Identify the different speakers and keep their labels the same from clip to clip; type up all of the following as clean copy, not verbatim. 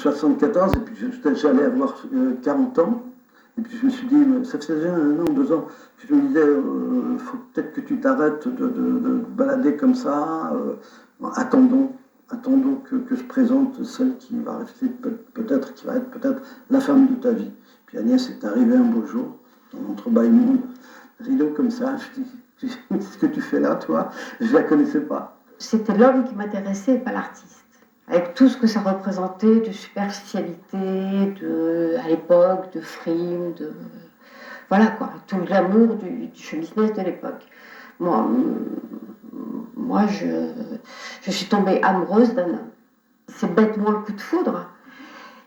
Speaker 1: 74, et puis j'allais avoir 40 ans. Et puis je me suis dit, ça faisait déjà 1 an, 2 ans, que je me disais, faut peut-être que tu t'arrêtes de balader comme ça. Attendons que je présente celle qui va rester peut-être, qui va être peut-être la femme de ta vie. Puis Agnès est arrivée un beau jour, dans l'entrebâillement, rideau comme ça. Je dis, ce que tu fais là, toi, je la connaissais pas.
Speaker 2: C'était l'homme qui m'intéressait, pas l'artiste. Avec tout ce que ça représentait de superficialité, à l'époque, de frime, voilà quoi, tout le glamour du show business de l'époque. Moi, je suis tombée amoureuse d'un homme. C'est bêtement le coup de foudre.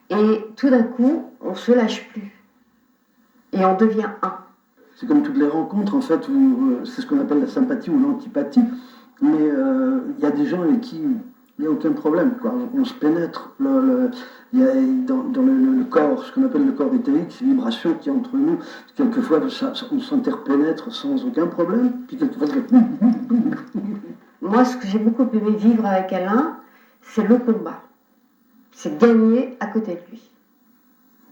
Speaker 2: Et tout d'un coup, on se lâche plus. Et on devient un.
Speaker 1: C'est comme toutes les rencontres, en fait, où c'est ce qu'on appelle la sympathie ou l'antipathie. Mais il y a des gens avec qui il n'y a aucun problème, quoi. On se pénètre. Il y a dans le corps, ce qu'on appelle le corps éthérique, ces vibrations qu'il y a entre nous. Quelquefois, on s'interpénètre sans aucun problème. Puis quelquefois,
Speaker 2: Moi, ce que j'ai beaucoup aimé vivre avec Alain, c'est le combat. C'est gagner à côté de lui.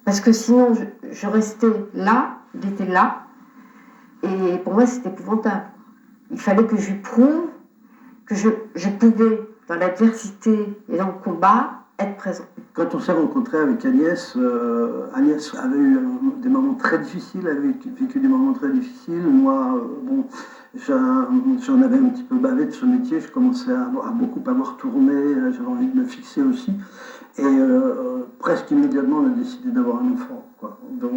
Speaker 2: Parce que sinon, je restais là, il était là, et pour moi, c'était épouvantable. Il fallait que je lui prouve que je pouvais, dans l'adversité et dans le combat, être présent.
Speaker 1: Quand on s'est rencontré avec Agnès, Agnès avait eu des moments très difficiles, elle avait vécu des moments très difficiles. Moi, j'en avais un petit peu bavé de ce métier, je commençais à beaucoup avoir tourné, j'avais envie de me fixer aussi. Et presque immédiatement, on a décidé d'avoir un enfant, quoi. Donc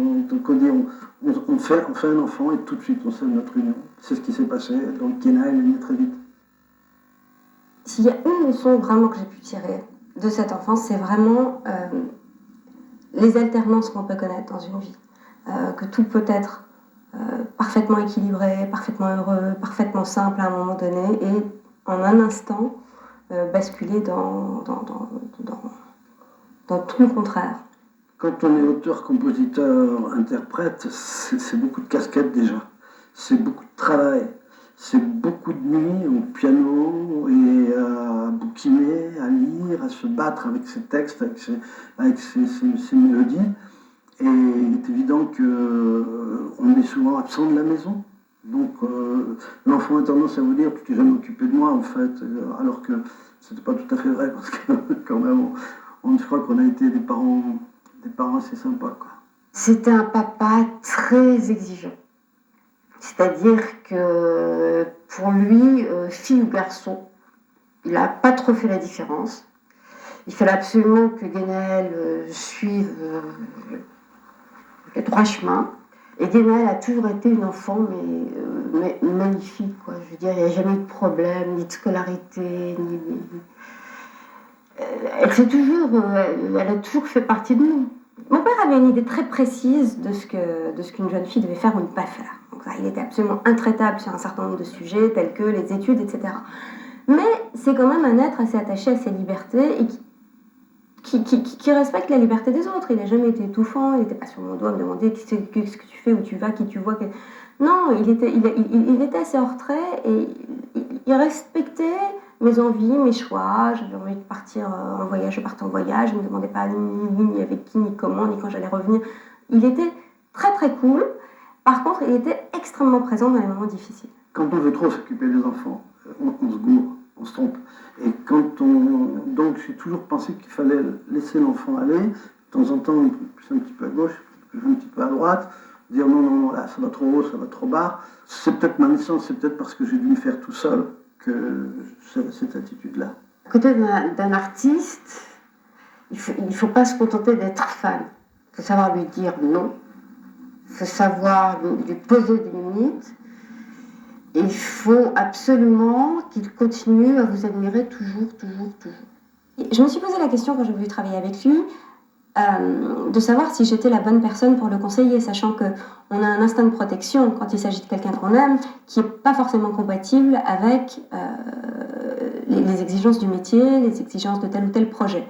Speaker 1: on fait un enfant et tout de suite on scelle notre union. C'est ce qui s'est passé. Donc Kéna est née très vite.
Speaker 3: S'il y a une leçon vraiment que j'ai pu tirer de cette enfance, c'est vraiment les alternances qu'on peut connaître dans une vie. Que tout peut être parfaitement équilibré, parfaitement heureux, parfaitement simple à un moment donné, et en un instant basculer dans tout le contraire.
Speaker 1: Quand on est auteur, compositeur, interprète, c'est beaucoup de casquettes déjà. C'est beaucoup de travail. C'est beaucoup de nuits au piano et à bouquiner, à lire, à se battre avec ses textes, avec ses mélodies. Et il est évident qu'on est souvent absent de la maison. Donc l'enfant a tendance à vous dire « tu t'es jamais occupé de moi » en fait, alors que c'était pas tout à fait vrai parce que quand même je crois qu'on a été des parents assez sympas, quoi.
Speaker 2: C'était un papa très exigeant. C'est-à-dire que pour lui, fille ou garçon, il n'a pas trop fait la différence. Il fallait absolument que Guénaël suive le droit chemin. Et Guénaël a toujours été une enfant mais magnifique, quoi. Je veux dire, il n'y a jamais eu de problème, ni de scolarité, ni... Elle a toujours fait partie de nous.
Speaker 3: Mon père avait une idée très précise de ce qu'une jeune fille devait faire ou ne pas faire. Donc ça, il était absolument intraitable sur un certain nombre de sujets, tels que les études, etc. Mais c'est quand même un être assez attaché à ses libertés et qui respecte la liberté des autres. Il n'a jamais été étouffant, il n'était pas sur mon doigt à me demander qu'est-ce que tu fais, où tu vas, qui tu vois. Non, il était assez hors trait et il respectait mes envies, mes choix. J'avais envie de partir en voyage, je partais en voyage. Je ne me demandais pas ni avec qui, ni comment, ni quand j'allais revenir. Il était très très cool. Par contre, il était extrêmement présent dans les moments difficiles.
Speaker 1: Quand on veut trop s'occuper des enfants, on se gourre, on se trompe. Et donc j'ai toujours pensé qu'il fallait laisser l'enfant aller, de temps en temps, plus un petit peu à gauche, plus un petit peu à droite, dire non, là, ça va trop haut, ça va trop bas. C'est peut-être ma naissance, c'est peut-être parce que j'ai dû le faire tout seul que j'ai cette attitude-là.
Speaker 2: À côté d'un artiste, il faut pas se contenter d'être fan. Il faut savoir lui dire non. Il faut savoir lui poser des limites. Et il faut absolument qu'il continue à vous admirer toujours.
Speaker 3: Je me suis posé la question quand j'ai voulu travailler avec lui, de savoir si j'étais la bonne personne pour le conseiller, sachant qu'on a un instinct de protection quand il s'agit de quelqu'un qu'on aime, qui n'est pas forcément compatible avec les exigences du métier, les exigences de tel ou tel projet.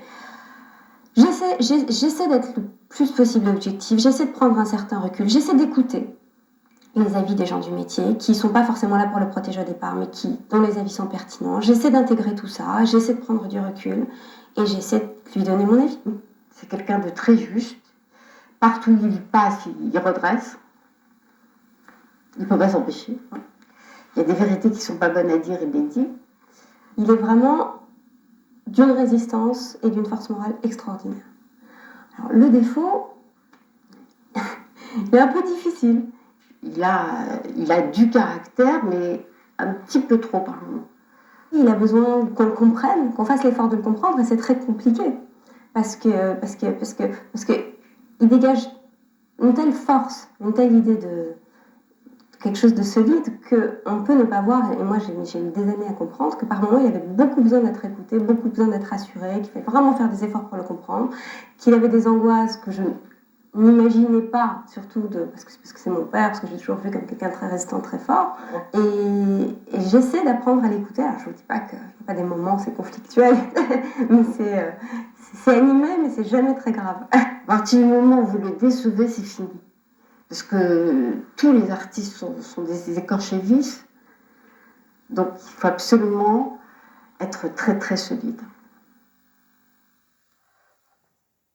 Speaker 3: J'essaie d'être le plus possible objective, j'essaie de prendre un certain recul, j'essaie d'écouter les avis des gens du métier, qui ne sont pas forcément là pour le protéger au départ, mais dont les avis sont pertinents. J'essaie d'intégrer tout ça, j'essaie de prendre du recul, et j'essaie de lui donner mon avis.
Speaker 2: C'est quelqu'un de très juste. Partout où il passe, il redresse. Il ne peut pas s'empêcher. Il y a des vérités qui ne sont pas bonnes à dire, il les dit.
Speaker 3: Il est vraiment d'une résistance et d'une force morale extraordinaire. Alors, le défaut, il est un peu difficile.
Speaker 2: Il a du caractère, mais un petit peu trop par moment.
Speaker 3: Il a besoin qu'on le comprenne, qu'on fasse l'effort de le comprendre, et c'est très compliqué. Parce que il dégage une telle force, une telle idée de quelque chose de solide qu'on peut ne pas voir, et moi j'ai mis des années à comprendre, que par moments il avait beaucoup besoin d'être écouté, beaucoup besoin d'être rassuré, qu'il fallait vraiment faire des efforts pour le comprendre, qu'il avait des angoisses que je n'imaginais pas, surtout parce que c'est mon père, parce que j'ai toujours vu comme quelqu'un de très résistant, très fort, et j'essaie d'apprendre à l'écouter. Alors je vous dis pas qu'il n'y a pas des moments où c'est conflictuel, mais c'est animé, mais c'est jamais très grave.
Speaker 2: À partir du moment où vous le décevez, c'est fini. Parce que tous les artistes sont des écorchés vifs, donc il faut absolument être très très solide.